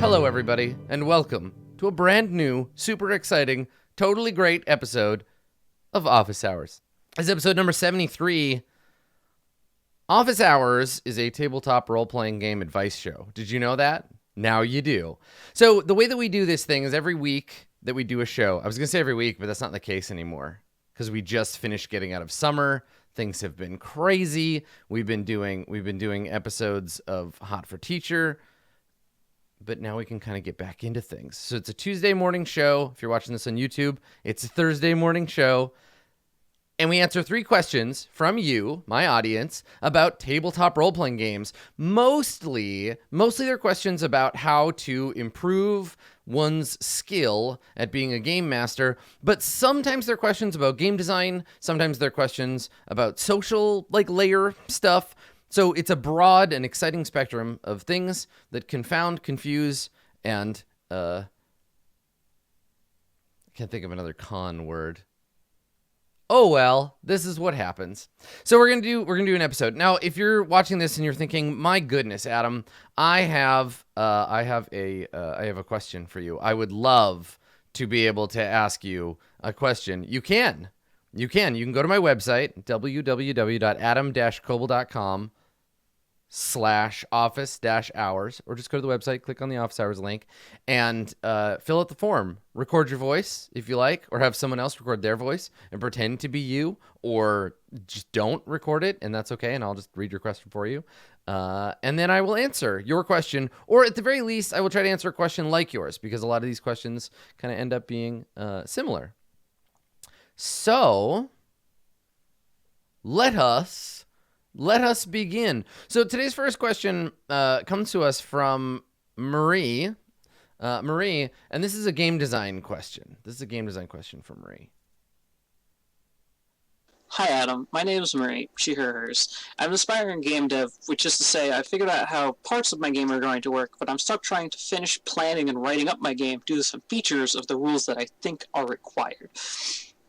Hello, everybody, and welcome to a brand new, super exciting, totally great episode of Office Hours. This is episode number 73. Office Hours is a tabletop role-playing game advice show. Did you know that? Now you do. So the way that we do this thing is every week that we do a show. I was going to say every week, but that's not the case anymore because we just finished getting out of summer. Things have been crazy. We've been doing episodes of Hot for Teacher, but now we can kind of get back into things. So it's a Tuesday morning show. If you're watching this on YouTube, it's a Thursday morning show. And we answer 3 questions from you, my audience, about tabletop role-playing games. Mostly they're questions about how to improve one's skill at being a game master, but sometimes they're questions about game design, sometimes they're questions about social, layer stuff. So it's a broad and exciting spectrum of things that confound, confuse, and, I can't think of another con word. Oh, well, this is what happens. So we're gonna do an episode. Now, if you're watching this and you're thinking, my goodness, Adam, I have a question for you. I would love to be able to ask you a question. You can go to my website, www.adam-koble.com/office-hours, or just go to the website, click on the Office Hours link, and fill out the form. Record your voice if you like, or have someone else record their voice and pretend to be you, or just don't record it, and that's okay, and I'll just read your question for you. And then I will answer your question, or at the very least, I will try to answer a question like yours, because a lot of these questions kind of end up being similar. So, let us begin. So today's first question comes to us from Marie. Marie, and this is a game design question. From Marie. Hi, Adam. My name is Marie, she, her, hers. I'm an aspiring game dev, which is to say I figured out how parts of my game are going to work, but I'm stuck trying to finish planning and writing up my game due to some features of the rules that I think are required.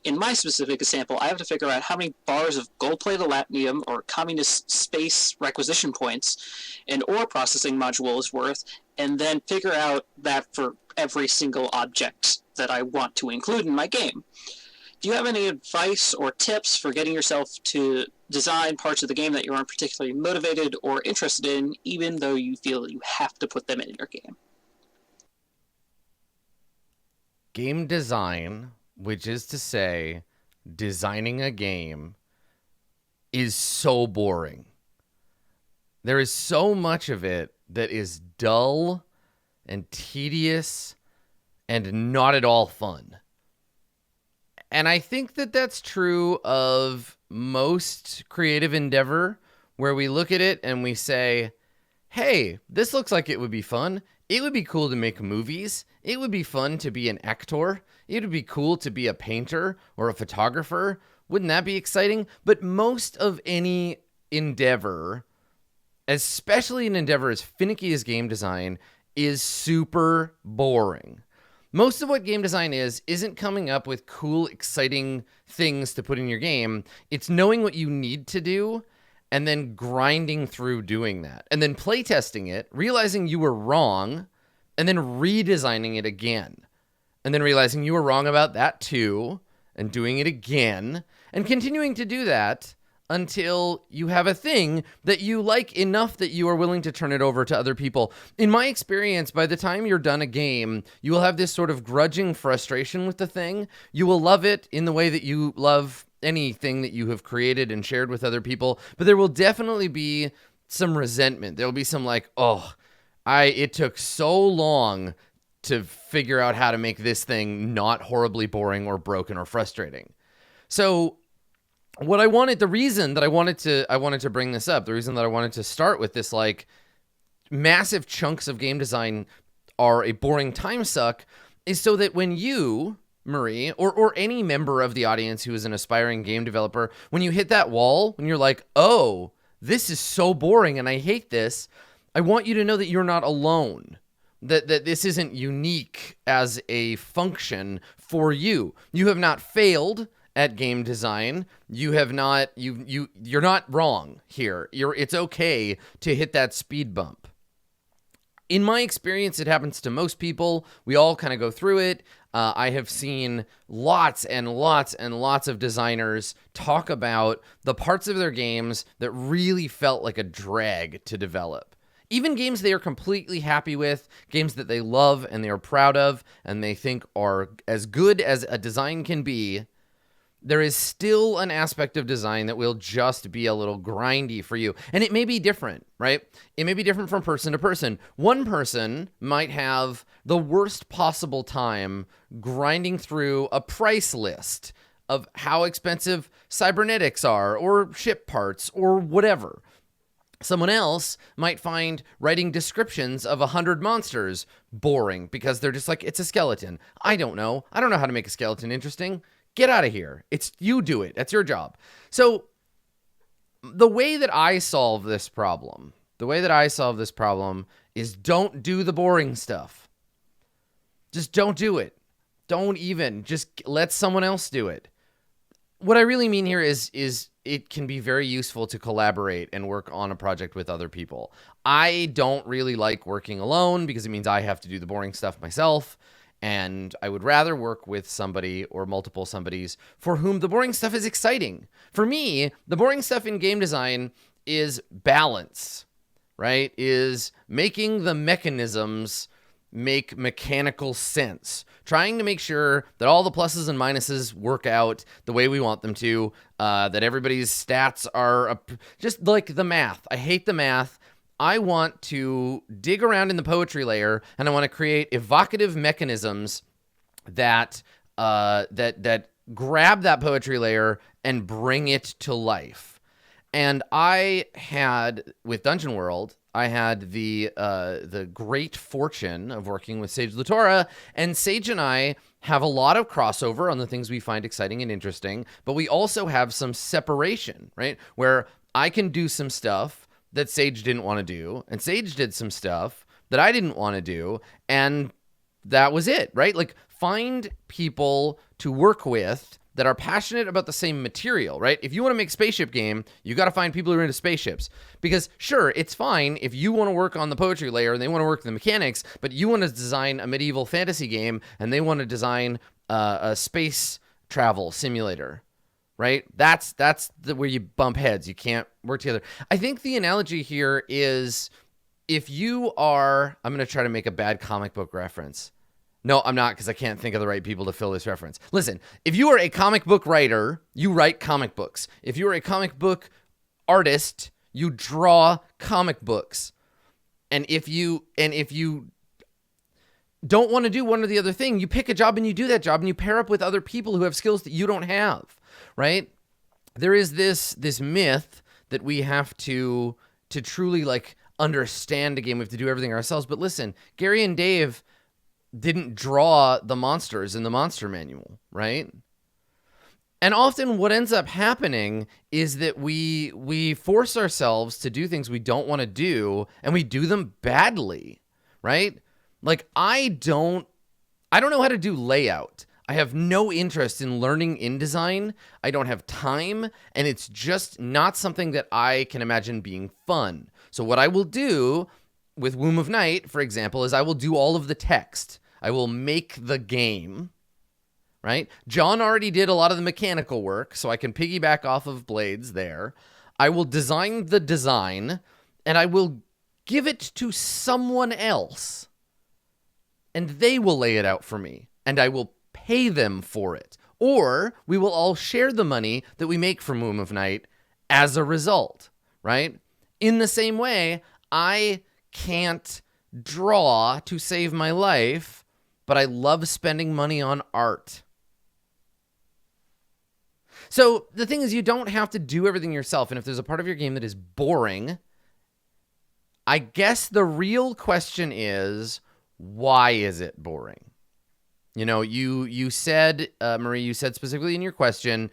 In my specific example, I have to figure out how many bars of gold-plated latinum or communist space requisition points an ore processing module is worth, and then figure out that for every single object that I want to include in my game. Do you have any advice or tips for getting yourself to design parts of the game that you aren't particularly motivated or interested in, even though you feel you have to put them in your game? Game design, which is to say, designing a game, is so boring. There is so much of it that is dull and tedious and not at all fun. And I think that that's true of most creative endeavor, where we look at it and we say, hey, this looks like it would be fun. It would be cool to make movies. It would be fun to be an actor. It would be cool to be a painter or a photographer. Wouldn't that be exciting? But most of any endeavor, especially an endeavor as finicky as game design, is super boring. Most of what game design isn't coming up with cool, exciting things to put in your game. It's knowing what you need to do and then grinding through doing that. And then playtesting it, realizing you were wrong, and then redesigning it again. And then realizing you were wrong about that too, and doing it again, and continuing to do that until you have a thing that you like enough that you are willing to turn it over to other people. In my experience, by the time you're done a game, you will have this sort of grudging frustration with the thing. You will love it in the way that you love anything that you have created and shared with other people, but there will definitely be some resentment. There will be some it took so long to figure out how to make this thing not horribly boring or broken or frustrating. So the reason that I wanted to bring this up, the reason that I wanted to start with this, massive chunks of game design are a boring time suck, is so that when you, Marie, or any member of the audience who is an aspiring game developer, when you hit that wall, when you're like, oh, this is so boring and I hate this, I want you to know that you're not alone. That this isn't unique as a function for you. You have not failed at game design. You're not wrong here. It's okay to hit that speed bump. In my experience, it happens to most people. We all kind of go through it. I have seen lots and lots and lots of designers talk about the parts of their games that really felt like a drag to develop. Even games they are completely happy with, games that they love and they are proud of and they think are as good as a design can be, there is still an aspect of design that will just be a little grindy for you. And it may be different, right? It may be different from person to person. One person might have the worst possible time grinding through a price list of how expensive cybernetics are or ship parts or whatever. Someone else might find writing descriptions of 100 monsters boring because they're just like, it's a skeleton. I don't know how to make a skeleton interesting. Get out of here. You do it. That's your job. So the way that I solve this problem is don't do the boring stuff. Just don't do it. Don't even. Just let someone else do it. What I really mean here is it can be very useful to collaborate and work on a project with other people. I don't really like working alone because it means I have to do the boring stuff myself. And I would rather work with somebody or multiple somebodies for whom the boring stuff is exciting. For me, the boring stuff in game design is balance, right? Is making the mechanisms make mechanical sense. Trying to make sure that all the pluses and minuses work out the way we want them to, that everybody's stats are just like the math. I hate the math. I want to dig around in the poetry layer, and I want to create evocative mechanisms that that grab that poetry layer and bring it to life. And I had, with Dungeon World, I had the great fortune of working with Sage Latora, and Sage and I have a lot of crossover on the things we find exciting and interesting, but we also have some separation, right? Where I can do some stuff that Sage didn't want to do, and Sage did some stuff that I didn't want to do, and that was it, right? Like, find people to work with that are passionate about the same material, right? If you want to make a spaceship game, you got to find people who are into spaceships. Because sure, it's fine if you want to work on the poetry layer and they want to work the mechanics, but you want to design a medieval fantasy game and they want to design a space travel simulator. Right? That's where you bump heads. You can't work together. I think the analogy here is if you are, I'm going to try to make a bad comic book reference. No, I'm not, because I can't think of the right people to fill this reference. Listen, if you are a comic book writer, you write comic books. If you are a comic book artist, you draw comic books. And if you don't want to do one or the other thing, you pick a job and you do that job and you pair up with other people who have skills that you don't have. Right? There is this myth that we have to truly like understand a game. We have to do everything ourselves. But listen, Gary and Dave didn't draw the monsters in the monster manual, right? And often what ends up happening is that we force ourselves to do things we don't want to do, and we do them badly, right? Like I don't know how to do layout. I have no interest in learning InDesign. I don't have time, and it's just not something that I can imagine being fun. So what I will do with Womb of Night, for example, is I will do all of the text. I will make the game, right? John already did a lot of the mechanical work, so I can piggyback off of Blades there. I will design the design, and I will give it to someone else, and they will lay it out for me, and I will pay them for it. Or we will all share the money that we make from Womb of Night as a result, right? In the same way, I can't draw to save my life, but I love spending money on art. So the thing is, you don't have to do everything yourself. And if there's a part of your game that is boring, I guess the real question is, why is it boring? You know, you said, Marie, you said specifically in your question,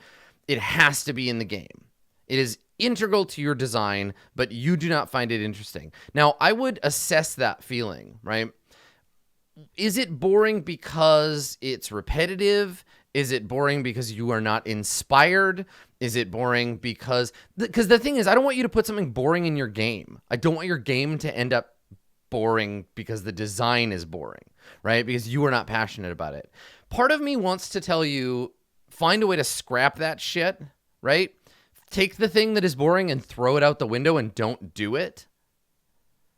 it has to be in the game. It is integral to your design, but you do not find it interesting. Now, I would assess that feeling, right? Is it boring because it's repetitive? Is it boring because you are not inspired? Is it boring because the thing is, I don't want you to put something boring in your game. I don't want your game to end up boring because the design is boring, right? Because you are not passionate about it. Part of me wants to tell you, find a way to scrap that shit, right? Take the thing that is boring and throw it out the window and don't do it,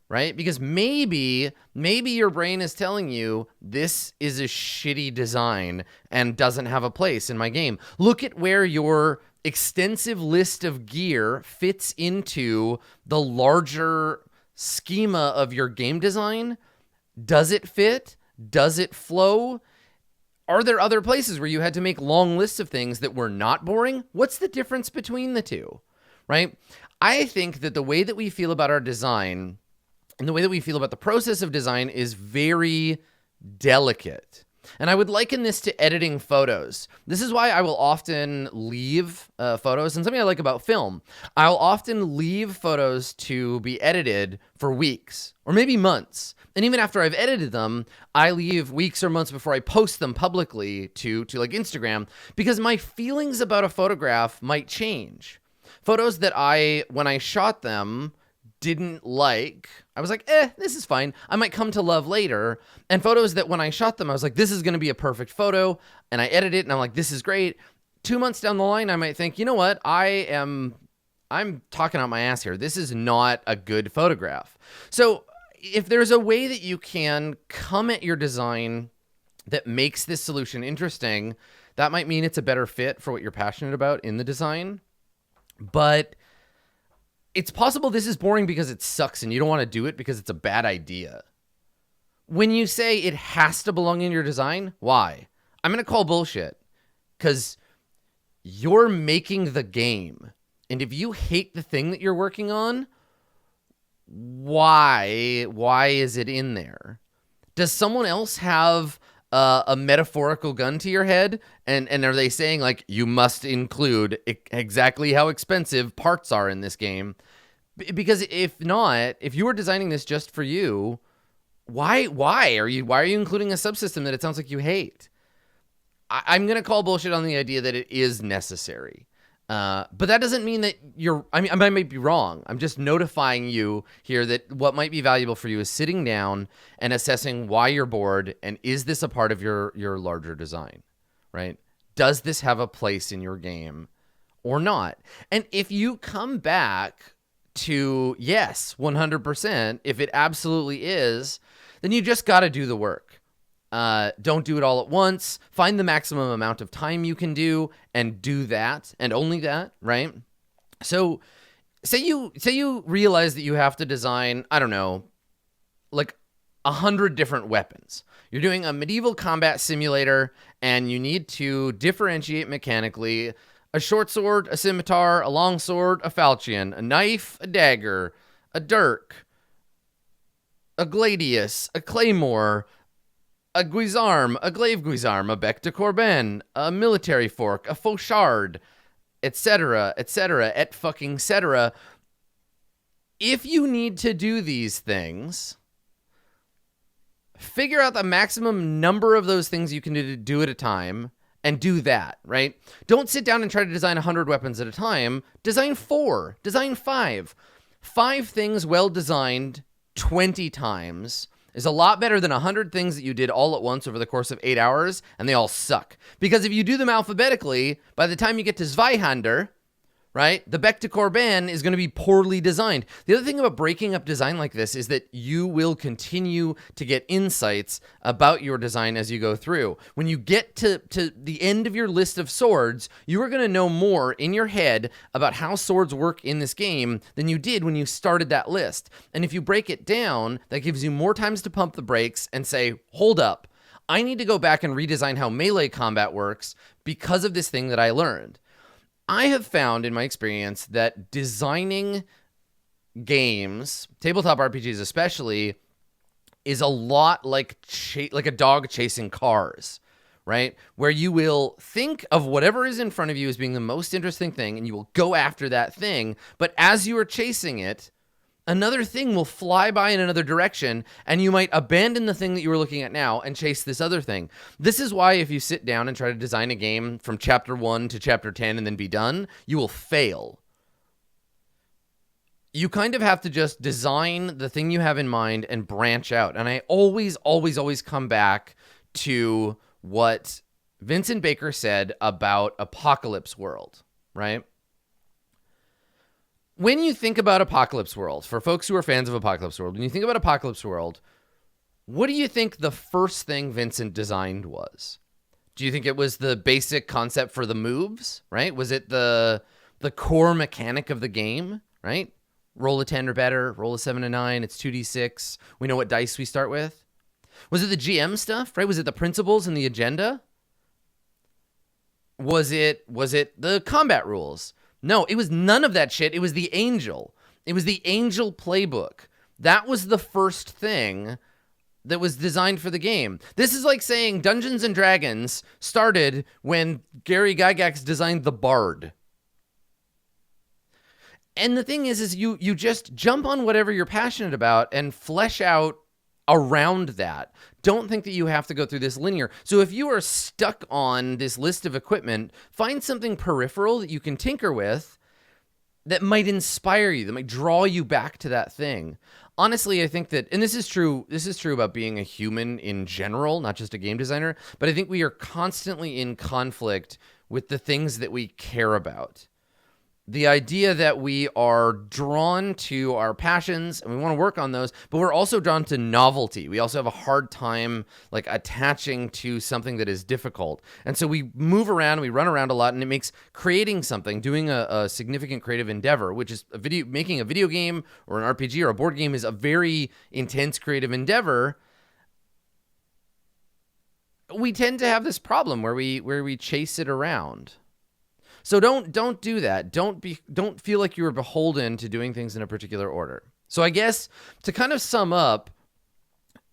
right? Because maybe your brain is telling you this is a shitty design and doesn't have a place in my game. Look at where your extensive list of gear fits into the larger schema of your game design. Does it fit? Does it flow? Are there other places where you had to make long lists of things that were not boring? What's the difference between the two, right? I think that the way that we feel about our design and the way that we feel about the process of design is very delicate. And I would liken this to editing photos. This is why I will often leave photos. And something I like about film, I'll often leave photos to be edited for weeks or maybe months. And even after I've edited them, I leave weeks or months before I post them publicly to like Instagram, because my feelings about a photograph might change. Photos that when I shot them, didn't like, I was like, this is fine, I might come to love later. And photos that when I shot them, I was like, this is going to be a perfect photo. And I edit it and I'm like, this is great. 2 months down the line, I might think, you know what? I'm talking out my ass here. This is not a good photograph. So if there's a way that you can come at your design that makes this solution interesting, that might mean it's a better fit for what you're passionate about in the design. But it's possible this is boring because it sucks and you don't want to do it because it's a bad idea. When you say it has to belong in your design, why? I'm going to call bullshit, because you're making the game. And if you hate the thing that you're working on, why is it in there? Does someone else have a metaphorical gun to your head? And are they saying, like, you must include exactly how expensive parts are in this game? Because if not, if you were designing this just for you, why are you including a subsystem that it sounds like you hate? I'm going to call bullshit on the idea that it is necessary. But that doesn't mean that I might be wrong. I'm just notifying you here that what might be valuable for you is sitting down and assessing why you're bored, and is this a part of your larger design, right? Does this have a place in your game or not? And if you come back to yes, 100%, if it absolutely is, then you just got to do the work. Don't do it all at once. Find the maximum amount of time you can do and do that, and only that, right? So say you realize that you have to design, I don't know, like 100 different weapons. You're doing a medieval combat simulator and you need to differentiate mechanically a short sword, a scimitar, a long sword, a falchion, a knife, a dagger, a dirk, a gladius, a claymore, a guisarme, a glaive guisarme, a bec de corbin, a military fork, a fauchard, etc., et fucking cetera. If you need to do these things, figure out the maximum number of those things you can do at a time and do that, right? Don't sit down and try to design 100 weapons at a time. Design 4, design 5. 5 things well designed 20 times is a lot better than 100 things that you did all at once over the course of 8 hours, and they all suck. Because if you do them alphabetically, by the time you get to Zweihander, right, the bec de corbin is going to be poorly designed. The other thing about breaking up design like this is that you will continue to get insights about your design as you go through. When you get to the end of your list of swords, you are going to know more in your head about how swords work in this game than you did when you started that list. And if you break it down, that gives you more times to pump the brakes and say, hold up, I need to go back and redesign how melee combat works because of this thing that I learned. I have found in my experience that designing games, tabletop RPGs especially, is a lot like a dog chasing cars, right? Where you will think of whatever is in front of you as being the most interesting thing, and you will go after that thing. But as you are chasing it, another thing will fly by in another direction, and you might abandon the thing that you were looking at now and chase this other thing. This is why if you sit down and try to design a game from chapter 1 to chapter 10 and then be done, you will fail. you kind of have to just design the thing you have in mind and branch out. And I always come back to what Vincent Baker said about Apocalypse World, right? When you think about Apocalypse World, for folks who are fans of Apocalypse World, when you think about Apocalypse World, what do you think the first thing Vincent designed was? Do you think it was the basic concept for the moves, right? Was it the core mechanic of the game, right? Roll a 10 or better, roll a 7 and 9, it's 2d6. We know what dice we start with. Was it the GM stuff, right? Was it the principles and the agenda? Was it the combat rules? No, it was none of that shit. It was the Angel. It was the Angel playbook. That was the first thing that was designed for the game. This is like saying Dungeons and Dragons started when Gary Gygax designed the Bard. And the thing is you just jump on whatever you're passionate about and flesh out around that. Don't think that you have to go through this linear. So if you are stuck on this list of equipment, find something peripheral that you can tinker with that might inspire you, that might draw you back to that thing. Honestly, I think that, and this is true about being a human in general, not just a game designer, but I think we are constantly in conflict with the things that we care about. The idea that we are drawn to our passions and we want to work on those, but we're also drawn to novelty. We also have a hard time like attaching to something that is difficult. And so we move around, we run around a lot, and it makes creating something, doing a significant creative endeavor, which is making a video game or an RPG or a board game, is a very intense creative endeavor. We tend to have this problem where we chase it around. So don't do that. Don't feel like you are beholden to doing things in a particular order. So I guess to kind of sum up,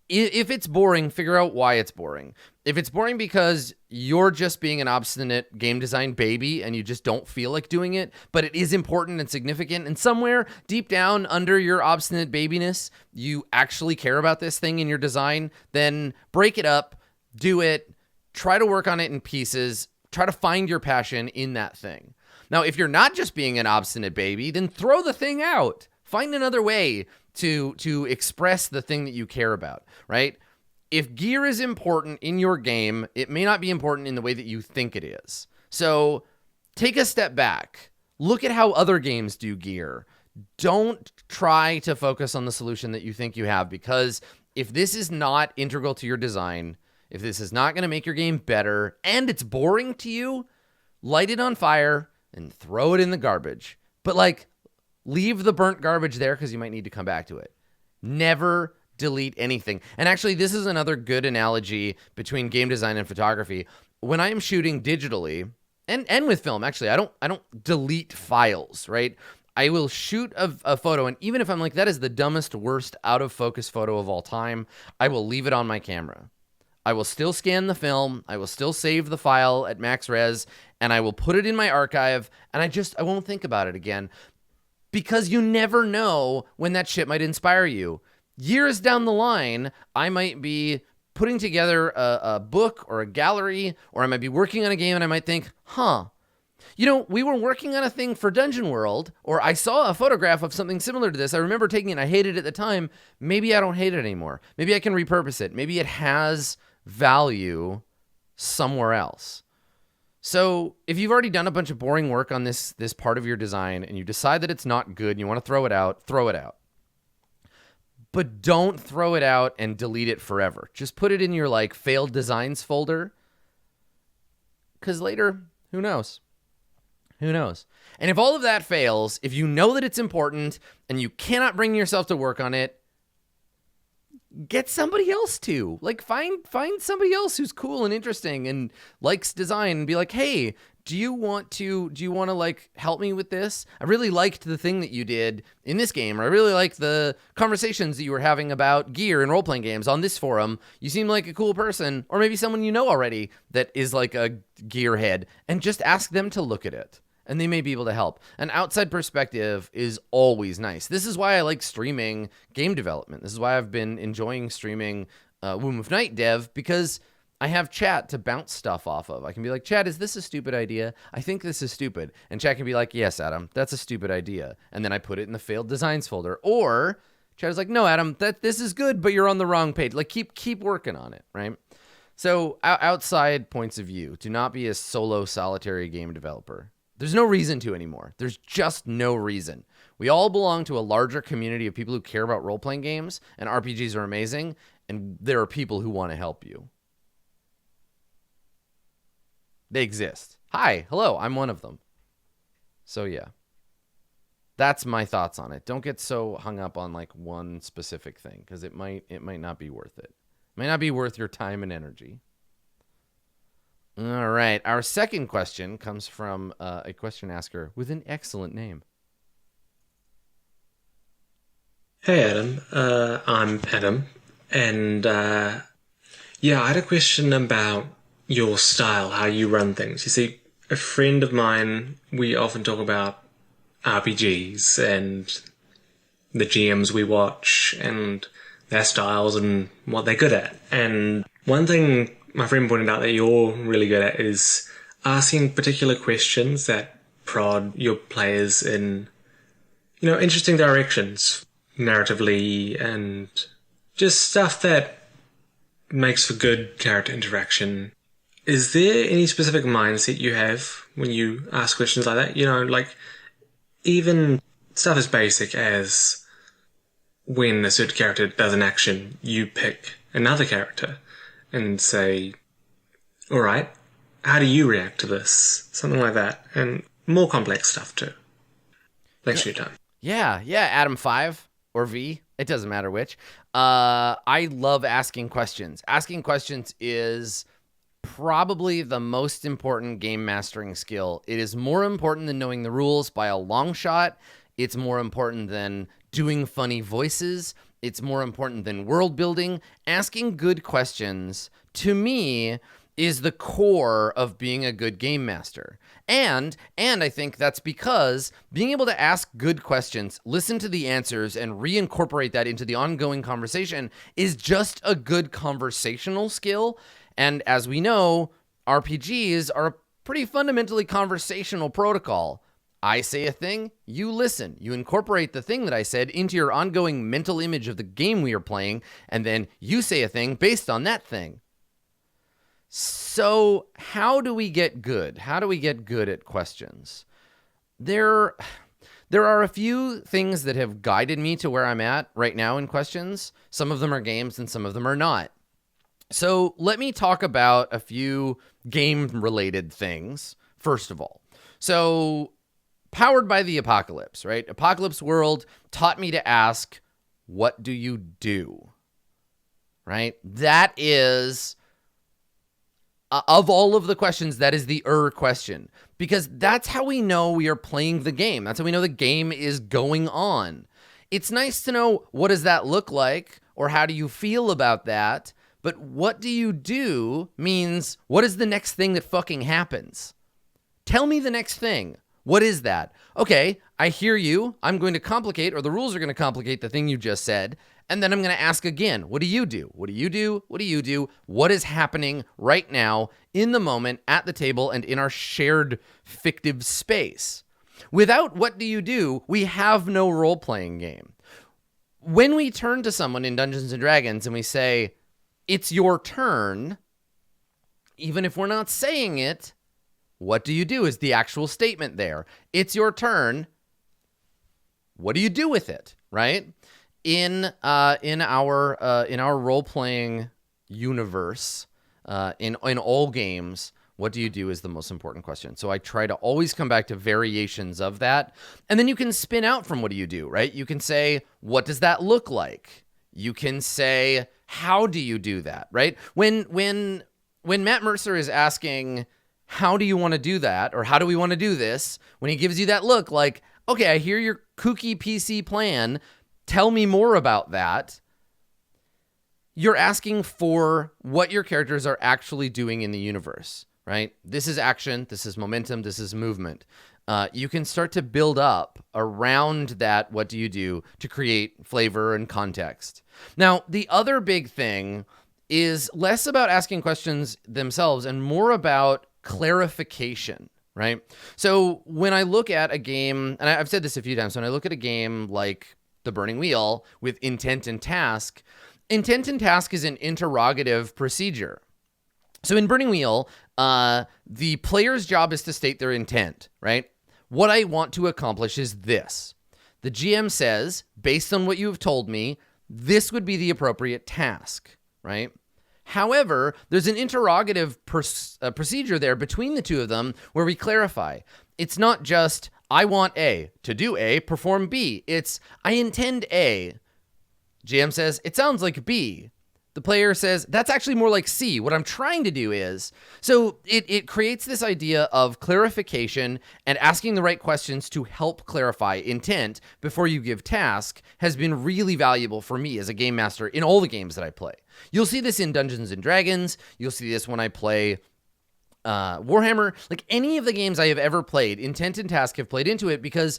if it's boring, figure out why it's boring. If it's boring because you're just being an obstinate game design baby and you just don't feel like doing it, but it is important and significant, and somewhere deep down under your obstinate babiness, you actually care about this thing in your design, then break it up, do it, try to work on it in pieces. Try to find your passion in that thing. Now, if you're not just being an obstinate baby, then throw the thing out. Find another way to express the thing that you care about, right? If gear is important in your game, it may not be important in the way that you think it is. So take a step back. Look at how other games do gear. Don't try to focus on the solution that you think you have, because if this is not integral to your design, if this is not going to make your game better and it's boring to you, light it on fire and throw it in the garbage. But like, leave the burnt garbage there because you might need to come back to it. Never delete anything. And actually, this is another good analogy between game design and photography. When I am shooting digitally and with film, actually, I don't delete files, right? I will shoot a photo, and even if I'm like, that is the dumbest, worst, out of focus photo of all time, I will leave it on my camera. I will still scan the film, I will still save the file at max res, and I will put it in my archive, and I won't think about it again, because you never know when that shit might inspire you. Years down the line, I might be putting together a book or a gallery, or I might be working on a game, and I might think, we were working on a thing for Dungeon World, or I saw a photograph of something similar to this. I remember taking it, I hated it at the time. Maybe I don't hate it anymore. Maybe I can repurpose it. Maybe it has value somewhere else. So if you've already done a bunch of boring work on this part of your design and you decide that it's not good and you want to throw it out, throw it out. But don't throw it out and delete it forever. Just put it in your like failed designs folder, because later, who knows? Who knows? And if all of that fails, if you know that it's important and you cannot bring yourself to work on it, get somebody else to. Like, find somebody else who's cool and interesting and likes design and be like, hey, do you want to like help me with this? I really liked the thing that you did in this game, or I really like the conversations that you were having about gear and role-playing games on this forum. You seem like a cool person, or maybe someone you know already that is like a gearhead, and just ask them to look at it. And they may be able to help. An outside perspective is always nice. This is why I like streaming game development. This is why I've been enjoying streaming Womb of Night dev, because I have chat to bounce stuff off of. I can be like, chat, is this a stupid idea? I think this is stupid. And chat can be like, yes, Adam, that's a stupid idea. And then I put it in the failed designs folder. Or chat is like, no, Adam, this is good, but you're on the wrong page. Like, keep working on it, right? So outside points of view, do not be a solo solitary game developer. There's no reason to anymore. There's just no reason. We all belong to a larger community of people who care about role-playing games, and RPGs are amazing, and there are people who want to help you. They exist. Hi, hello, I'm one of them. So yeah, that's my thoughts on it. Don't get so hung up on like one specific thing, because it might not be worth it. It might not be worth your time and energy. All right, our second question comes from a question asker with an excellent name. Hey Adam, I'm Adam, and yeah, I had a question about your style, how you run things. You see, a friend of mine, we often talk about RPGs and the GMs we watch and their styles and what they're good at. And one thing my friend pointed out that you're really good at is asking particular questions that prod your players in, interesting directions, narratively, and just stuff that makes for good character interaction. Is there any specific mindset you have when you ask questions like that? Like even stuff as basic as when a certain character does an action, you pick another character and say, all right, how do you react to this? Something like that. And more complex stuff too. Thanks for your time. Yeah, Adam 5 or V, it doesn't matter which. I love asking questions. Asking questions is probably the most important game mastering skill. It is more important than knowing the rules by a long shot. It's more important than doing funny voices. It's more important than world building. Asking good questions, to me, is the core of being a good game master. And I think that's because being able to ask good questions, listen to the answers, and reincorporate that into the ongoing conversation is just a good conversational skill. And as we know, RPGs are a pretty fundamentally conversational protocol. I say a thing, you listen. You incorporate the thing that I said into your ongoing mental image of the game we are playing, and then you say a thing based on that thing. So how do we get good? How do we get good at questions? There are a few things that have guided me to where I'm at right now in questions. Some of them are games and some of them are not. So let me talk about a few game-related things, first of all. So powered by the apocalypse, right? Apocalypse World taught me to ask, what do you do? Right? That is, of all of the questions, that is the question. Because that's how we know we are playing the game. That's how we know the game is going on. It's nice to know, what does that look like? Or how do you feel about that? But what do you do means, what is the next thing that fucking happens? Tell me the next thing. What is that? Okay, I hear you. I'm going to complicate, or the rules are going to complicate the thing you just said. And then I'm going to ask again, what do you do? What do you do? What do you do? What is happening right now in the moment at the table and in our shared fictive space? Without what do you do, we have no role-playing game. When we turn to someone in Dungeons & Dragons and we say, it's your turn, even if we're not saying it, what do you do is the actual statement there. It's your turn. What do you do with it, right? In our role-playing universe, in all games, what do you do is the most important question. So I try to always come back to variations of that. And then you can spin out from what do you do, right? You can say, what does that look like? You can say, how do you do that, right? When Matt Mercer is asking, how do you want to do that? Or how do we want to do this? When he gives you that look like, okay, I hear your kooky PC plan. Tell me more about that. You're asking for what your characters are actually doing in the universe, right? This is action. This is momentum. This is movement. You can start to build up around that. What do you do to create flavor and context? Now, the other big thing is less about asking questions themselves and more about clarification, right? So when I look at a game, and I've said this a few times, when I look at a game like The Burning Wheel with intent and task is an interrogative procedure. So in Burning Wheel, the player's job is to state their intent, right? What I want to accomplish is this. The GM says, based on what you have told me, this would be the appropriate task, right? However, there's an interrogative procedure there between the two of them where we clarify. It's not just, I want A. To do A, perform B. It's, I intend A. GM says, it sounds like B. The player says, that's actually more like C. What I'm trying to do is... So it creates this idea of clarification, and asking the right questions to help clarify intent before you give task has been really valuable for me as a game master in all the games that I play. You'll see this in Dungeons & Dragons. You'll see this when I play Warhammer. Like any of the games I have ever played, intent and task have played into it because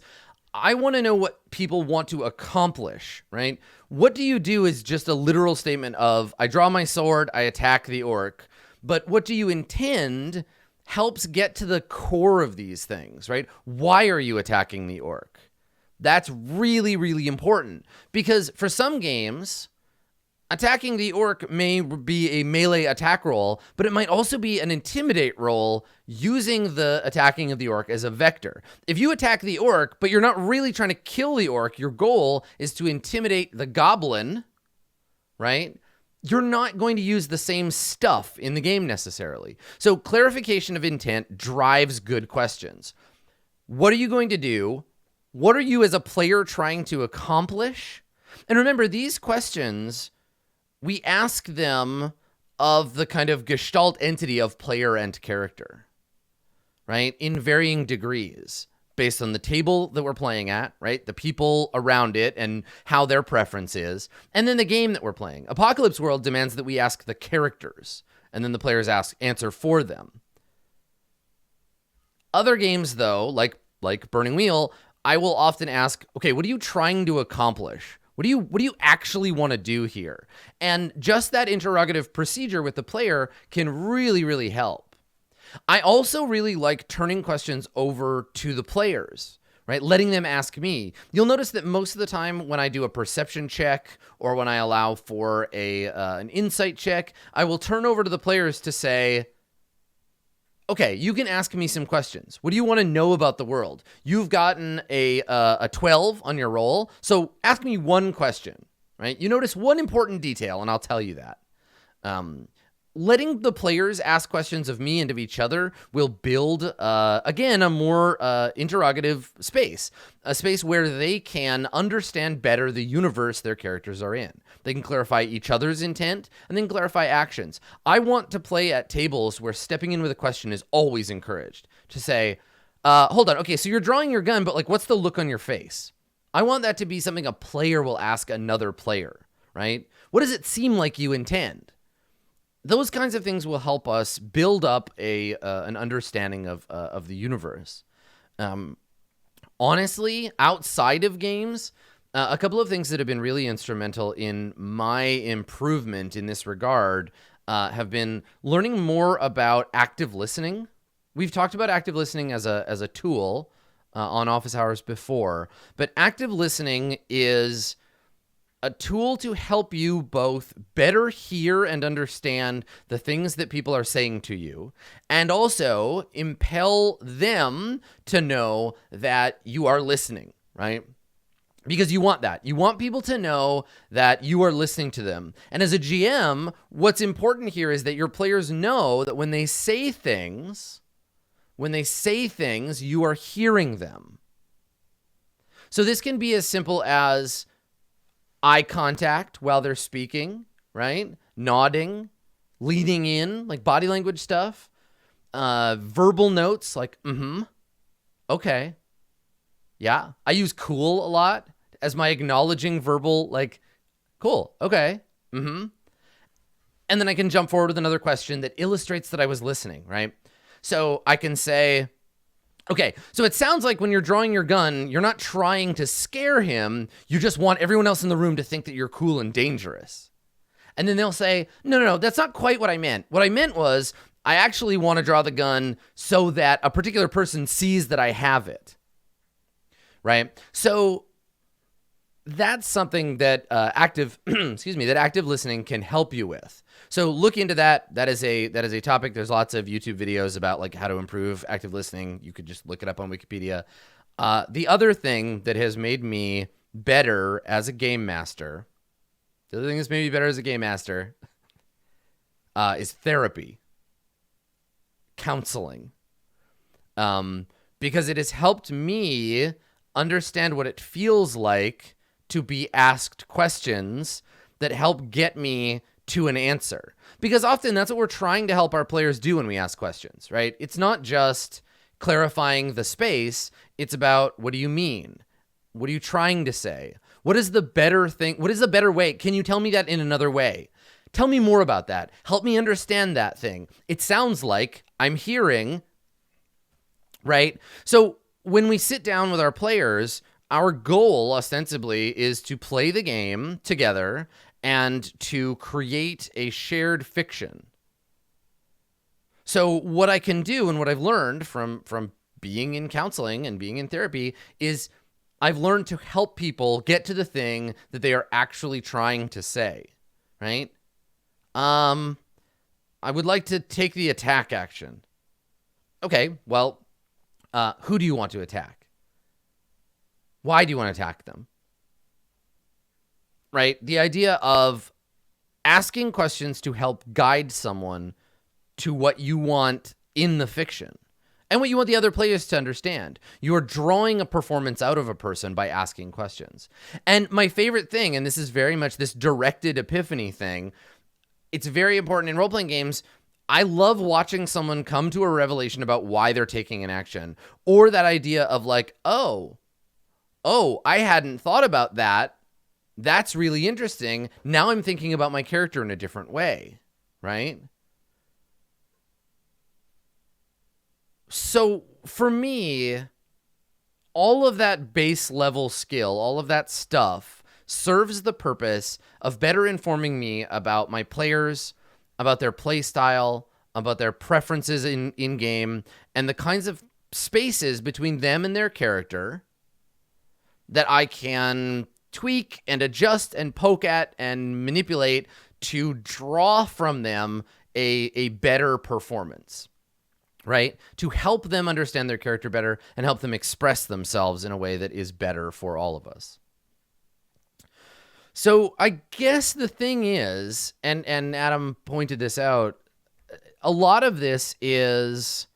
I want to know what people want to accomplish, right? What do you do is just a literal statement of, I draw my sword, I attack the orc. But what do you intend helps get to the core of these things, right? Why are you attacking the orc? That's really, really important. Because for some games, attacking the orc may be a melee attack roll, but it might also be an intimidate roll using the attacking of the orc as a vector. If you attack the orc, but you're not really trying to kill the orc, your goal is to intimidate the goblin, right? You're not going to use the same stuff in the game necessarily. So clarification of intent drives good questions. What are you going to do? What are you as a player trying to accomplish? And remember, these questions, we ask them of the kind of gestalt entity of player and character, right? In varying degrees based on the table that we're playing at, right? The people around it and how their preference is, and then the game that we're playing. Apocalypse World demands that we ask the characters, and then the players answer for them. Other games, though, like Burning Wheel, I will often ask, okay, what are you trying to accomplish? What do you actually want to do here? And just that interrogative procedure with the player can really, really help. I also really like turning questions over to the players, right? Letting them ask me. You'll notice that most of the time when I do a perception check or when I allow for an insight check, I will turn over to the players to say, okay, you can ask me some questions. What do you want to know about the world? You've gotten a 12 on your roll, so ask me one question, right? You notice one important detail, and I'll tell you that. Letting the players ask questions of me and of each other will build, again, a more interrogative space, a space where they can understand better the universe their characters are in. They can clarify each other's intent and then clarify actions. I want to play at tables where stepping in with a question is always encouraged. To say, hold on, okay, so you're drawing your gun, but like, what's the look on your face? I want that to be something a player will ask another player, right? What does it seem like you intend? Those kinds of things will help us build up an understanding of the universe. Honestly, outside of games, a couple of things that have been really instrumental in my improvement in this regard have been learning more about active listening. We've talked about active listening as a tool on office hours before, but active listening is a tool to help you both better hear and understand the things that people are saying to you, and also impel them to know that you are listening, right? Because you want that. You want people to know that you are listening to them. And as a GM, what's important here is that your players know that when they say things, you are hearing them. So this can be as simple as eye contact while they're speaking, right? Nodding, leaning in, like body language stuff. Verbal notes like, okay. Yeah. I use cool a lot as my acknowledging verbal, like, cool, okay, And then I can jump forward with another question that illustrates that I was listening, right? So I can say, okay, so it sounds like when you're drawing your gun, you're not trying to scare him. You just want everyone else in the room to think that you're cool and dangerous. And then they'll say, no, that's not quite what I meant. What I meant was I actually want to draw the gun so that a particular person sees that I have it. Right? So that's something that active listening can help you with. So look into that. That is a topic. There's lots of YouTube videos about like how to improve active listening. You could just look it up on Wikipedia. The other thing that has made me better as a game master, is therapy, counseling, because it has helped me understand what it feels like to be asked questions that help get me to an answer. Because often that's what we're trying to help our players do when we ask questions, right? It's not just clarifying the space. It's about, what do you mean? What are you trying to say? What is the better thing? What is the better way? Can you tell me that in another way? Tell me more about that. Help me understand that thing. It sounds like I'm hearing, right? So when we sit down with our players, our goal ostensibly is to play the game together and to create a shared fiction. So what I can do and what I've learned from being in counseling and being in therapy is I've learned to help people get to the thing that they are actually trying to say, right? I would like to take the attack action. Okay, well, who do you want to attack? Why do you want to attack them? Right? The idea of asking questions to help guide someone to what you want in the fiction and what you want the other players to understand. You're drawing a performance out of a person by asking questions. And my favorite thing, and this is very much this directed epiphany thing, it's very important in role-playing games. I love watching someone come to a revelation about why they're taking an action, or that idea of like, oh, I hadn't thought about that. That's really interesting. Now I'm thinking about my character in a different way, right? So for me, all of that base level skill, all of that stuff serves the purpose of better informing me about my players, about their play style, about their preferences in game, and the kinds of spaces between them and their character that I can tweak and adjust and poke at and manipulate to draw from them a better performance, right? To help them understand their character better and help them express themselves in a way that is better for all of us. So I guess the thing is, and Adam pointed this out, a lot of this is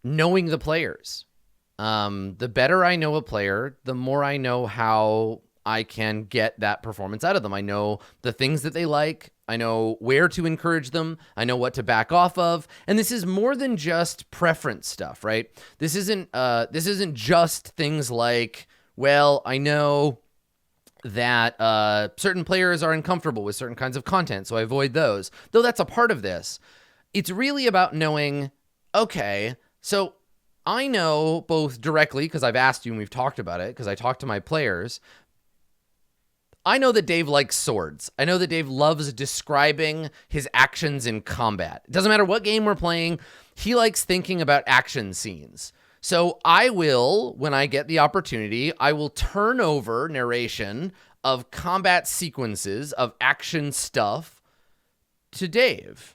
knowing the players. The better I know a player, the more I know how I can get that performance out of them. I know the things that they like. I know where to encourage them. I know what to back off of. And this is more than just preference stuff, right? This isn't just things like, well, I know that certain players are uncomfortable with certain kinds of content, so I avoid those. Though that's a part of this. It's really about knowing, okay, so I know both directly, because I've asked you and we've talked about it, because I talk to my players. I know that Dave likes swords. I know that Dave loves describing his actions in combat. It doesn't matter what game we're playing, he likes thinking about action scenes. So I will, when I get the opportunity, I will turn over narration of combat sequences of action stuff to Dave.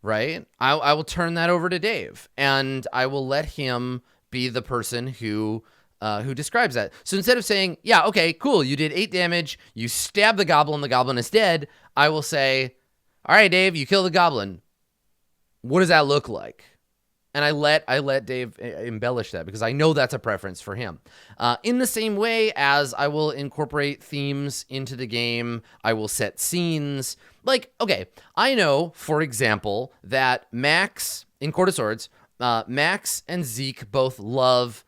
Right? I will turn that over to Dave, and I will let him be the person who describes that. So instead of saying, yeah, okay, cool, you did 8 damage, you stab the goblin is dead, I will say, all right, Dave, you killed the goblin. What does that look like? And I let Dave embellish that because I know that's a preference for him. In the same way as I will incorporate themes into the game, I will set scenes. Like, okay, I know, for example, that Max, in Court of Swords, Max and Zeke both love,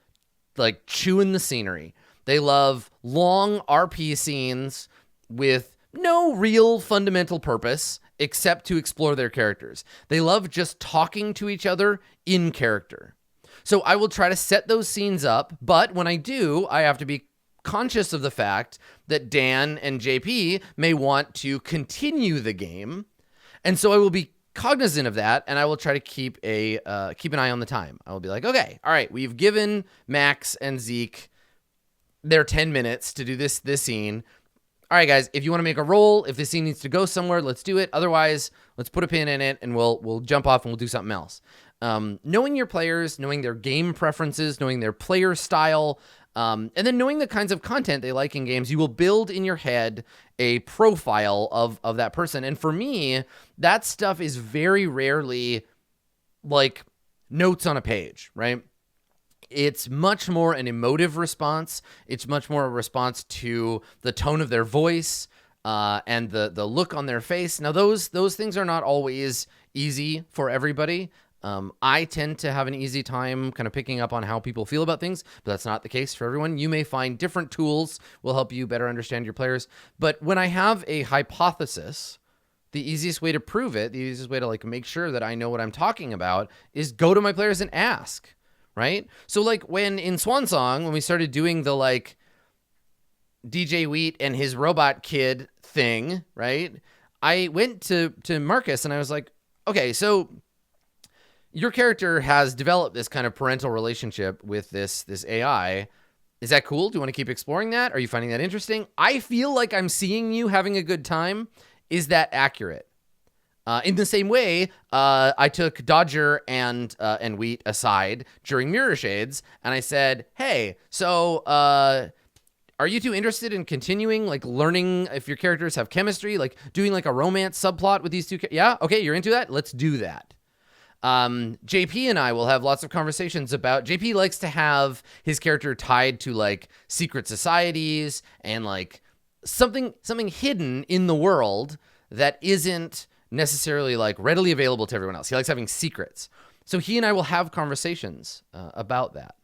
like, chewing the scenery. They love long RP scenes with no real fundamental purpose except to explore their characters. They love just talking to each other in character. So I will try to set those scenes up, but when I do, I have to be conscious of the fact that Dan and JP may want to continue the game. And so I will be cognizant of that, and I will try to keep an eye on the time. I will be like, okay, all right, we've given Max and Zeke their 10 minutes to do this scene. All right, guys, if you want to make a roll, if this scene needs to go somewhere, let's do it. Otherwise, let's put a pin in it, and we'll jump off and we'll do something else. Knowing your players, knowing their game preferences, knowing their player style, and then knowing the kinds of content they like in games, you will build in your head a profile of that person. And for me, that stuff is very rarely like notes on a page, right? It's much more an emotive response. It's much more a response to the tone of their voice and the look on their face. Now, those things are not always easy for everybody. I tend to have an easy time kind of picking up on how people feel about things, but that's not the case for everyone. You may find different tools will help you better understand your players. But when I have a hypothesis, the easiest way to prove it, the easiest way to like make sure that I know what I'm talking about is go to my players and ask. Right? So like when in Swan Song, when we started doing the like DJ Wheat and his robot kid thing, right? I went to Marcus and I was like, okay, so your character has developed this kind of parental relationship with this AI. Is that cool? Do you want to keep exploring that? Are you finding that interesting? I feel like I'm seeing you having a good time. Is that accurate? In the same way, I took Dodger and Wheat aside during Mirror Shades, and I said, hey, so are you two interested in continuing, like, learning if your characters have chemistry, like, doing, like, a romance subplot with these two? Yeah? Okay, you're into that? Let's do that. JP and I will have lots of conversations about... JP likes to have his character tied to, like, secret societies and, like, something hidden in the world that isn't necessarily like readily available to everyone else. He likes having secrets. So he and I will have conversations about that.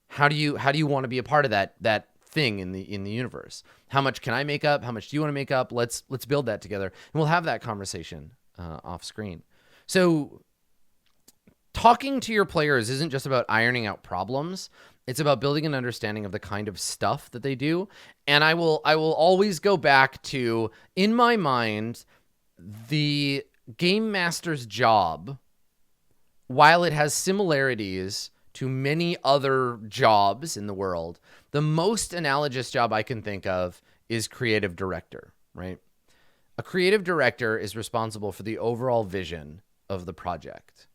How do you want to be a part of that thing in the universe? How much can I make up? How much do you want to make up? Let's build that together. And we'll have that conversation off screen. So talking to your players isn't just about ironing out problems. It's about building an understanding of the kind of stuff that they do. And I will always go back to, in my mind, the game master's job, while it has similarities to many other jobs in the world, the most analogous job I can think of is creative director, right? A creative director is responsible for the overall vision of the project.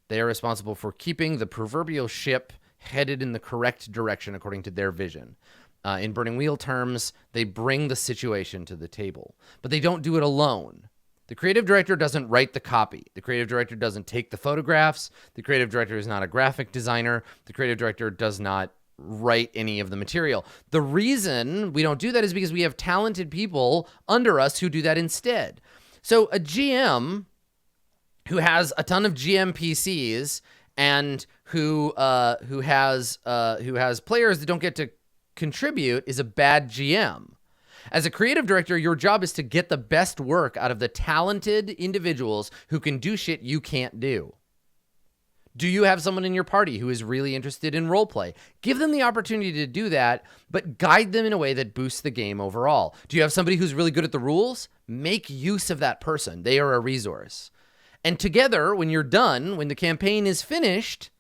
They are responsible for keeping the proverbial ship headed in the correct direction according to their vision. In Burning Wheel terms, they bring the situation to the table, but they don't do it alone. The creative director doesn't write the copy. The creative director doesn't take the photographs. The creative director is not a graphic designer. The creative director does not write any of the material. The reason we don't do that is because we have talented people under us who do that instead. So a GM who has a ton of GM PCs and who has players that don't get to contribute is a bad GM. As a creative director, your job is to get the best work out of the talented individuals who can do shit you can't do. Do you have someone in your party who is really interested in roleplay? Give them the opportunity to do that, but guide them in a way that boosts the game overall. Do you have somebody who's really good at the rules? Make use of that person. They are a resource. And together, when you're done, when the campaign is finished,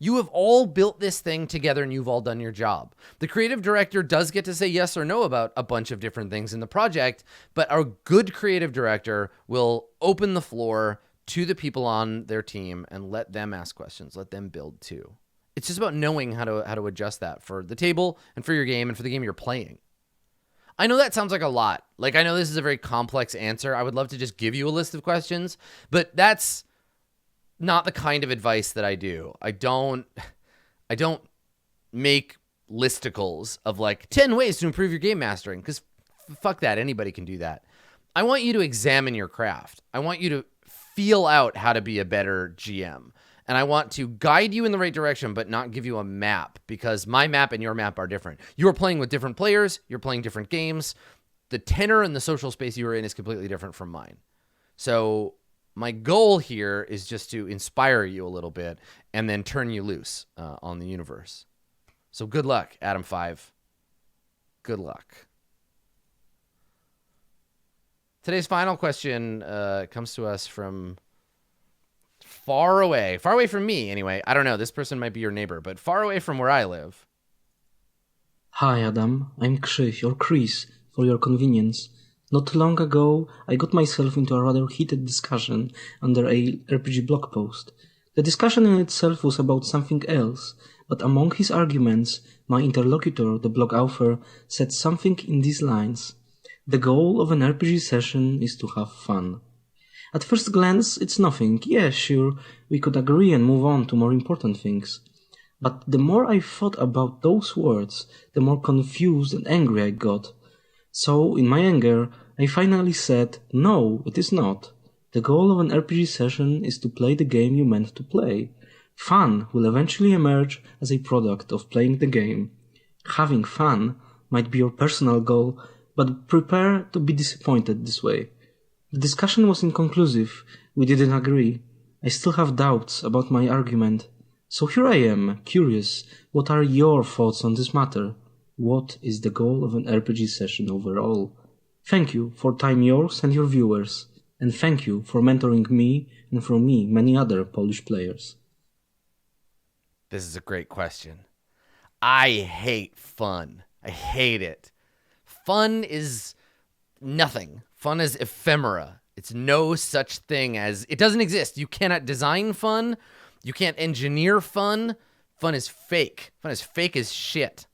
you have all built this thing together and you've all done your job. The creative director does get to say yes or no about a bunch of different things in the project, but a good creative director will open the floor to the people on their team and let them ask questions, let them build too. It's just about knowing how to adjust that for the table and for your game and for the game you're playing. I know that sounds like a lot. Like, I know this is a very complex answer. I would love to just give you a list of questions, but that's not the kind of advice that I do. I don't make listicles of like 10 ways to improve your game mastering, because fuck that. Anybody can do that. I want you to examine your craft. I want you to feel out how to be a better GM. And I want to guide you in the right direction, but not give you a map, because my map and your map are different. You're playing with different players. You're playing different games. The tenor and the social space you are in is completely different from mine. So my goal here is just to inspire you a little bit and then turn you loose on the universe. So good luck, Adam 5. Good luck. Today's final question comes to us from far away from me anyway. I don't know, this person might be your neighbor, but far away from where I live. Hi Adam, I'm Krzyś, or Chris, for your convenience. Not long ago, I got myself into a rather heated discussion under a RPG blog post. The discussion in itself was about something else, but among his arguments, my interlocutor, the blog author, said something in these lines. The goal of an RPG session is to have fun. At first glance, it's nothing. Yeah, sure, we could agree and move on to more important things. But the more I thought about those words, the more confused and angry I got. So, in my anger, I finally said, no, it is not. The goal of an RPG session is to play the game you meant to play. Fun will eventually emerge as a product of playing the game. Having fun might be your personal goal, but prepare to be disappointed this way. The discussion was inconclusive. We didn't agree. I still have doubts about my argument. So here I am, curious. What are your thoughts on this matter? What is the goal of an RPG session overall? Thank you for time yours and your viewers. And thank you for mentoring me and from me many other Polish players. This is a great question. I hate fun. I hate it. Fun is nothing. Fun is ephemera. It's no such thing as... It doesn't exist. You cannot design fun. You can't engineer fun. Fun is fake. Fun is fake as shit.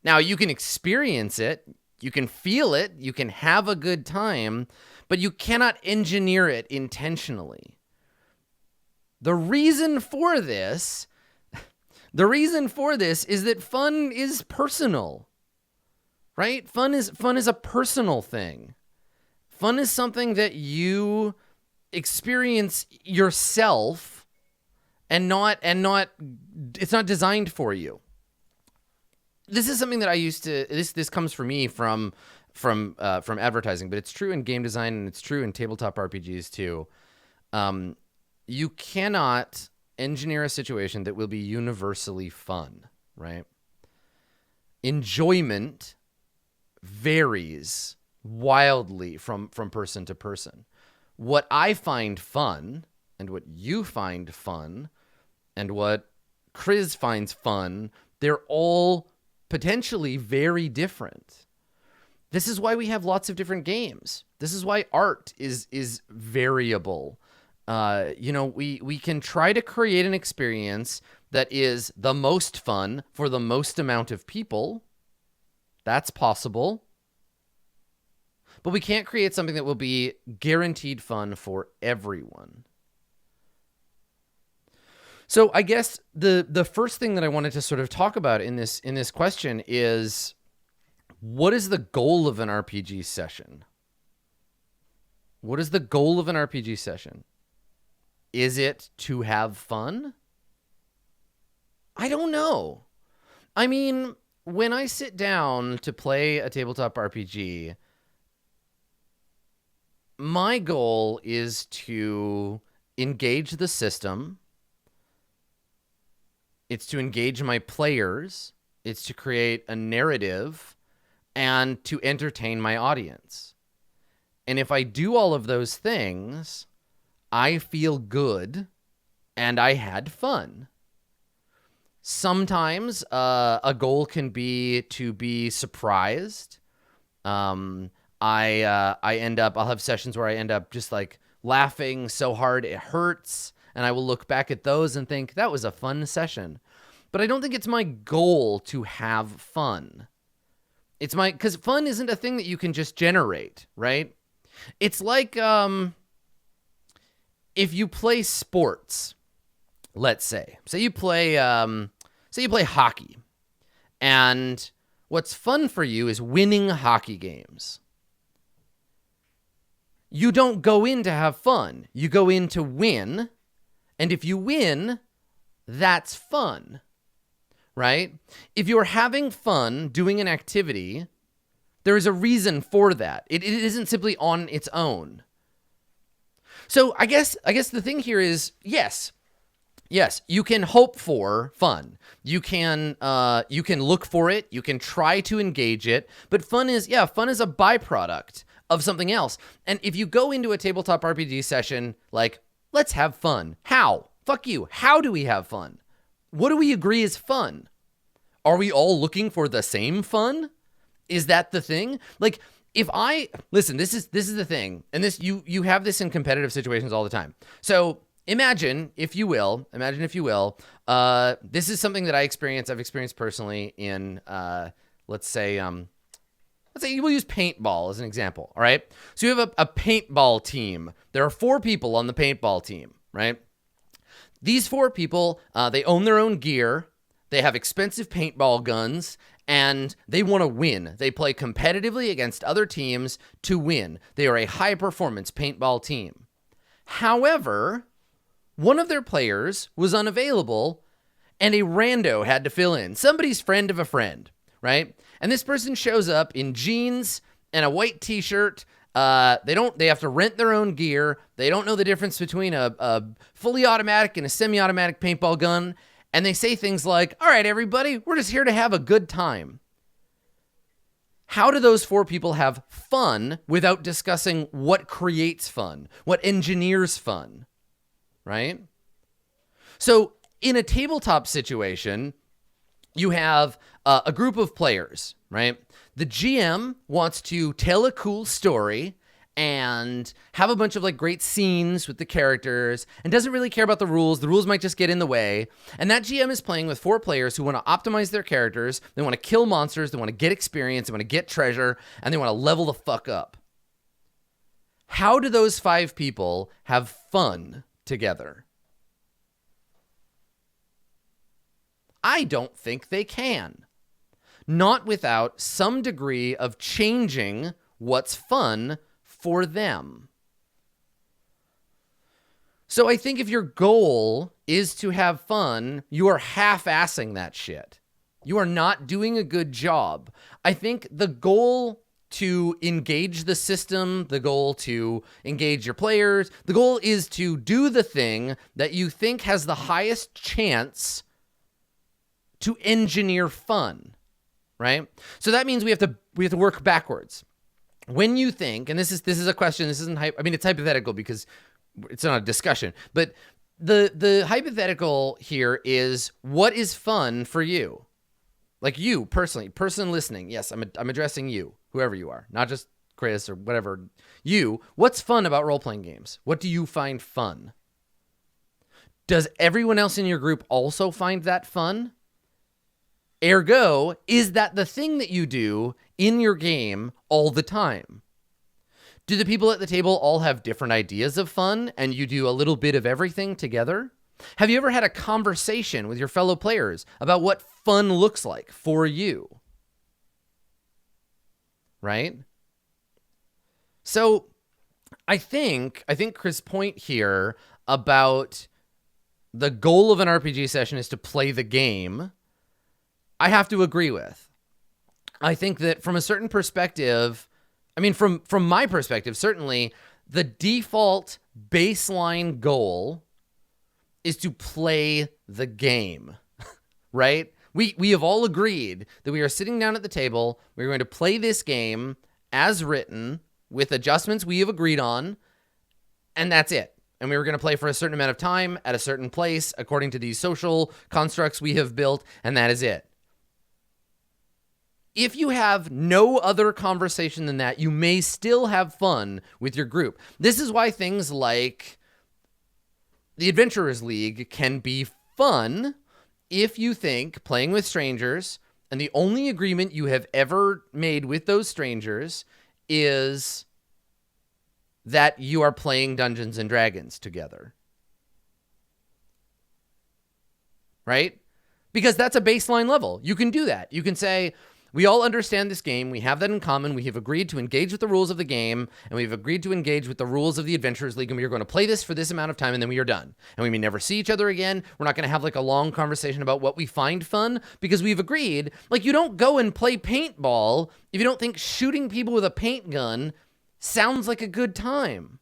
Now, you can experience it. You can feel it. You can have a good time. But you cannot engineer it intentionally. The reason for this is that fun is personal. Right? Fun is a personal thing. Fun is something that you experience yourself and not it's not designed for you. This is something that I used to this comes for me from advertising, but it's true in game design and it's true in tabletop RPGs too. You cannot engineer a situation that will be universally fun, right? Enjoyment varies wildly from person to person. What I find fun and what you find fun and what Chris finds fun, they're all potentially very different. This is why we have lots of different games. This is why art is variable. We can try to create an experience that is the most fun for the most amount of people. That's possible. But we can't create something that will be guaranteed fun for everyone. So I guess the first thing that I wanted to sort of talk about in this question is, what is the goal of an RPG session? What is the goal of an RPG session? Is it to have fun? I don't know. I mean, when I sit down to play a tabletop RPG, my goal is to engage the system. It's to engage my players. It's to create a narrative and to entertain my audience. And if I do all of those things, I feel good and I had fun. Sometimes a goal can be to be surprised. I'll have sessions where I end up just like laughing so hard it hurts, and I will look back at those and think that was a fun session. But I don't think it's my goal to have fun. Because fun isn't a thing that you can just generate, right? It's like if you play sports, let's say you play hockey, and what's fun for you is winning hockey games. You don't go in to have fun. You go in to win, and if you win, that's fun, right? If you're having fun doing an activity, there is a reason for that. It isn't simply on its own. So I guess the thing here is, yes, Yes, you can hope for fun. You can look for it. You can try to engage it. But fun is a byproduct of something else. And if you go into a tabletop RPG session like, let's have fun. How? Fuck you. How do we have fun? What do we agree is fun? Are we all looking for the same fun? Is that the thing? Like, listen, this is the thing. And this, you have this in competitive situations all the time. So Imagine, if you will, this is something that I've experienced personally in, let's say we'll use paintball as an example, all right? So you have a paintball team. There are 4 people on the paintball team, right? These 4 people, they own their own gear, they have expensive paintball guns, and they want to win. They play competitively against other teams to win. They are a high-performance paintball team. However, one of their players was unavailable, and a rando had to fill in. Somebody's friend of a friend, right? And this person shows up in jeans and a white t-shirt. They have to rent their own gear. They don't know the difference between a fully automatic and a semi-automatic paintball gun. And they say things like, all right, everybody, we're just here to have a good time. How do those 4 people have fun without discussing what creates fun, what engineers fun? Right? So in a tabletop situation, you have a group of players, right? The GM wants to tell a cool story and have a bunch of like great scenes with the characters and doesn't really care about the rules. The rules might just get in the way. And that GM is playing with 4 players who want to optimize their characters. They want to kill monsters. They want to get experience. They want to get treasure. And they want to level the fuck up. How do those 5 people have fun together? I don't think they can. Not without some degree of changing what's fun for them. So I think if your goal is to have fun, you are half-assing that shit. You are not doing a good job. I think the goal to engage the system, the goal to engage your players, the goal is to do the thing that you think has the highest chance to engineer fun, right? So that means we have to work backwards. When you think, and this is a question, this isn't it's hypothetical because it's not a discussion, but the hypothetical here is, what is fun for you? Like you personally, person listening. Yes, I'm addressing you, whoever you are, not just Chris or whatever. You, what's fun about role-playing games? What do you find fun? Does everyone else in your group also find that fun? Ergo, is that the thing that you do in your game all the time? Do the people at the table all have different ideas of fun and you do a little bit of everything together? Have you ever had a conversation with your fellow players about what fun looks like for you? Right? So I think Chris' point here about the goal of an RPG session is to play the game, I have to agree with. I think that from a certain perspective, from my perspective, certainly the default baseline goal is to play the game, right? We have all agreed that we are sitting down at the table. We're going to play this game as written with adjustments we have agreed on, and that's it. And we were going to play for a certain amount of time at a certain place according to these social constructs we have built, and that is it. If you have no other conversation than that, you may still have fun with your group. This is why things like the Adventurers League can be fun if you think playing with strangers and the only agreement you have ever made with those strangers is that you are playing Dungeons and Dragons together. Right? Because that's a baseline level. You can do that. You can say, we all understand this game. We have that in common. We have agreed to engage with the rules of the game, and we've agreed to engage with the rules of the Adventurers League, and we are going to play this for this amount of time, and then we are done. And we may never see each other again. We're not going to have like a long conversation about what we find fun, because we've agreed. Like, you don't go and play paintball if you don't think shooting people with a paint gun sounds like a good time.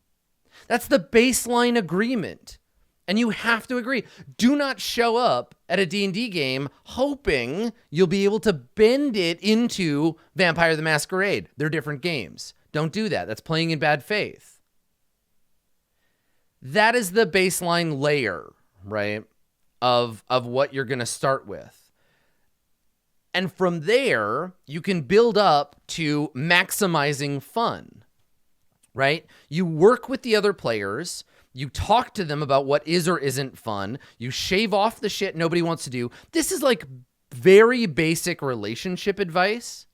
That's the baseline agreement. And you have to agree. Do not show up at a D&D game hoping you'll be able to bend it into Vampire the Masquerade. They're different games. Don't do that. That's playing in bad faith. That is the baseline layer, right, of what you're going to start with. And from there, you can build up to maximizing fun, right? You work with the other players. You talk to them about what is or isn't fun. You shave off the shit nobody wants to do. This is like very basic relationship advice,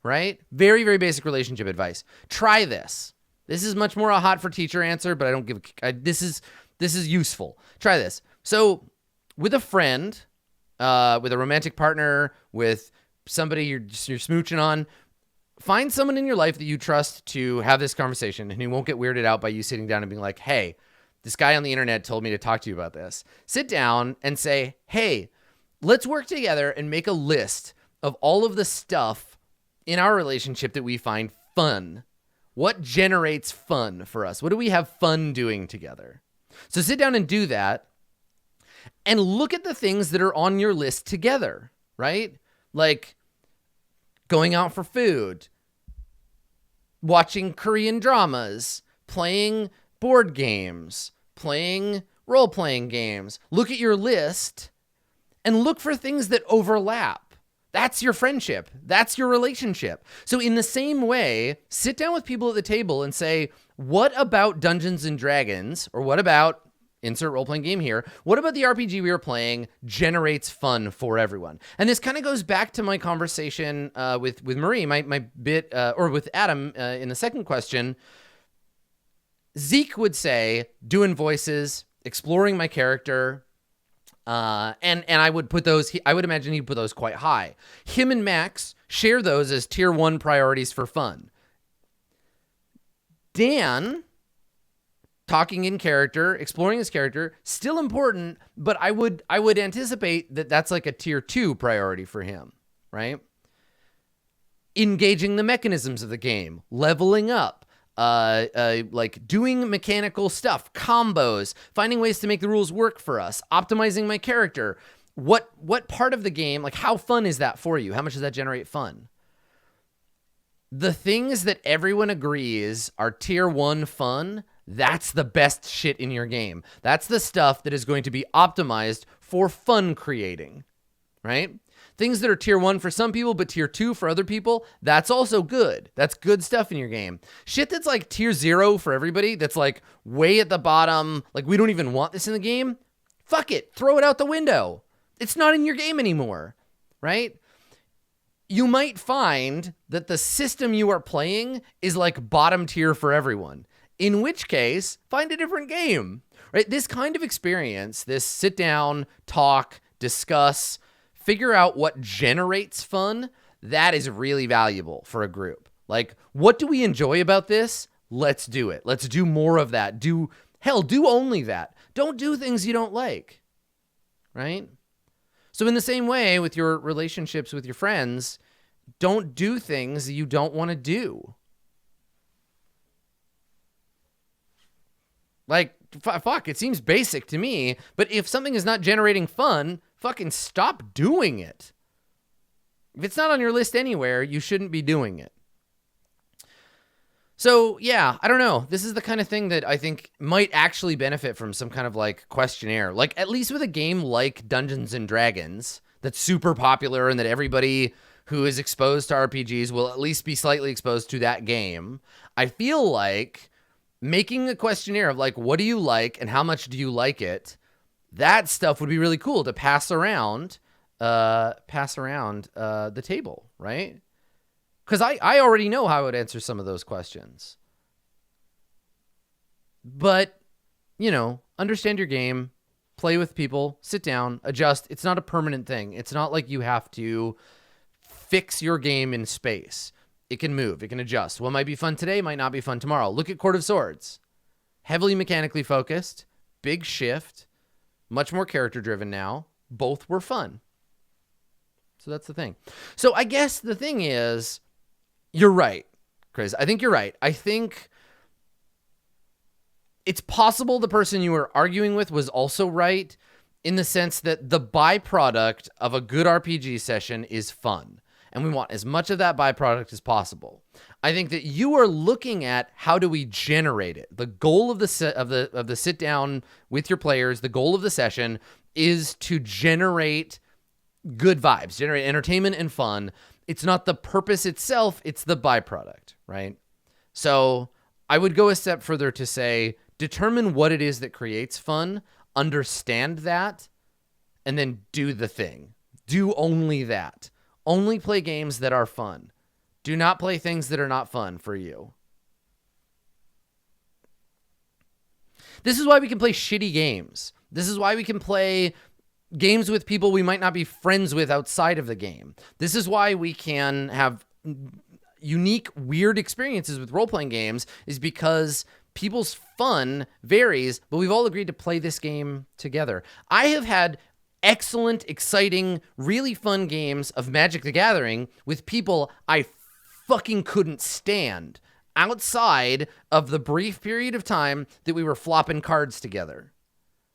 right? Very, very basic relationship advice. Try this. This is much more a hot for teacher answer, but I don't give this is useful. Try this. So with a friend, with a romantic partner, with somebody you're smooching on, find someone in your life that you trust to have this conversation, and who won't get weirded out by you sitting down and being like, hey, this guy on the internet told me to talk to you about this. Sit down and say, hey, let's work together and make a list of all of the stuff in our relationship that we find fun. What generates fun for us? What do we have fun doing together? So sit down and do that, and look at the things that are on your list together, right? Like going out for food, watching Korean dramas, playing board games, playing role-playing games. Look at your list and look for things that overlap. That's your friendship. That's your relationship. So in the same way, sit down with people at the table and say, what about Dungeons and Dragons, or what about, insert role-playing game here, what about the RPG we are playing generates fun for everyone? And this kind of goes back to my conversation with Marie, my bit, or with Adam in the second question. Zeke would say, doing voices, exploring my character, and I would put those, I would imagine he'd put those quite high. Him and Max share those as tier 1 priorities for fun. Dan, talking in character, exploring his character, still important, but I would anticipate that that's like a tier 2 priority for him, right? Engaging the mechanisms of the game, leveling up, like doing mechanical stuff, combos, finding ways to make the rules work for us, optimizing my character. What part of the game, like how fun is that for you? How much does that generate fun? The things that everyone agrees are tier 1 fun, that's the best shit in your game. That's the stuff that is going to be optimized for fun creating, right? Things that are tier 1 for some people, but tier 2 for other people, that's also good. That's good stuff in your game. Shit that's like tier 0 for everybody, that's like way at the bottom, like we don't even want this in the game, fuck it, throw it out the window. It's not in your game anymore, right? You might find that the system you are playing is like bottom tier for everyone, in which case, find a different game, right? This kind of experience, this sit down, talk, discuss, figure out what generates fun, that is really valuable for a group. Like, what do we enjoy about this? Let's do it. Let's do more of that. Do only that. Don't do things you don't like, right? So in the same way with your relationships with your friends, don't do things you don't want to do. Like, fuck, it seems basic to me, but if something is not generating fun, fucking stop doing it. If it's not on your list anywhere, you shouldn't be doing it. So, yeah, I don't know. This is the kind of thing that I think might actually benefit from some kind of like questionnaire. Like, at least with a game like Dungeons and Dragons that's super popular and that everybody who is exposed to RPGs will at least be slightly exposed to that game. I feel like making a questionnaire of like, what do you like and how much do you like it? That stuff would be really cool to pass around the table, right? Because I already know how I would answer some of those questions. But, understand your game, play with people, sit down, adjust. It's not a permanent thing. It's not like you have to fix your game in space. It can move. It can adjust. What might be fun today might not be fun tomorrow. Look at Court of Swords. Heavily mechanically focused, big shift, much more character-driven now. Both were fun. So that's the thing. So I guess the thing is, you're right, Chris. I think you're right. I think it's possible the person you were arguing with was also right in the sense that the byproduct of a good RPG session is fun. And we want as much of that byproduct as possible. I think that you are looking at how do we generate it. The goal of the sit down with your players, the goal of the session is to generate good vibes, generate entertainment and fun. It's not the purpose itself, it's the byproduct, right? So I would go a step further to say, determine what it is that creates fun, understand that, and then do the thing. Do only that. Only play games that are fun. Do not play things that are not fun for you. This is why we can play shitty games. This is why we can play games with people we might not be friends with outside of the game. This is why we can have unique, weird experiences with role-playing games, is because people's fun varies, but we've all agreed to play this game together. I have had excellent, exciting, really fun games of Magic the Gathering with people I fucking couldn't stand outside of the brief period of time that we were flopping cards together,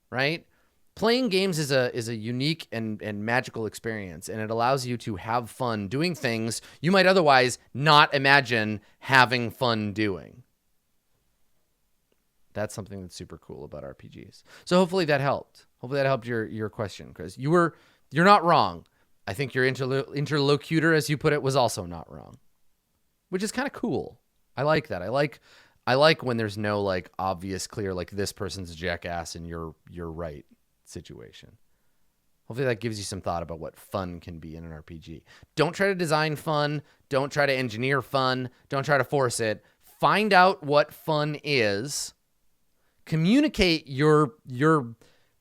right? Playing games is a unique and magical experience, and it allows you to have fun doing things you might otherwise not imagine having fun doing. That's something that's super cool about RPGs. So hopefully that helped. Hopefully that helped your question, Chris. You're not wrong. I think your interlocutor, as you put it, was also not wrong, which is kind of cool. I like that. I like when there's no like obvious, clear, like this person's a jackass and you're right situation. Hopefully that gives you some thought about what fun can be in an RPG. Don't try to design fun. Don't try to engineer fun. Don't try to force it. Find out what fun is. Communicate your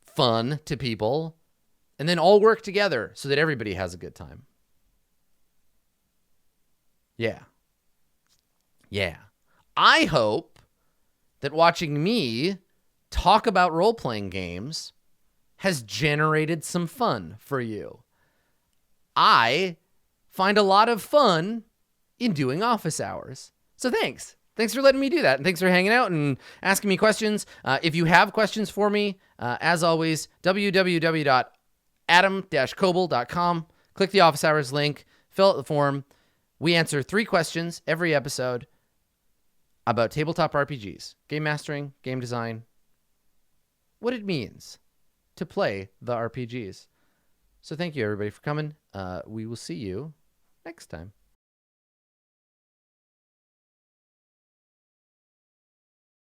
fun to people, and then all work together so that everybody has a good time. Yeah. I hope that watching me talk about role-playing games has generated some fun for you. I find a lot of fun in doing office hours. So thanks. Thanks for letting me do that. And thanks for hanging out and asking me questions. If you have questions for me, as always, www.adam-koble.com. Click the office hours link, fill out the form. We answer 3 questions every episode about tabletop RPGs, game mastering, game design, what it means to play the RPGs. So thank you, everybody, for coming. We will see you next time.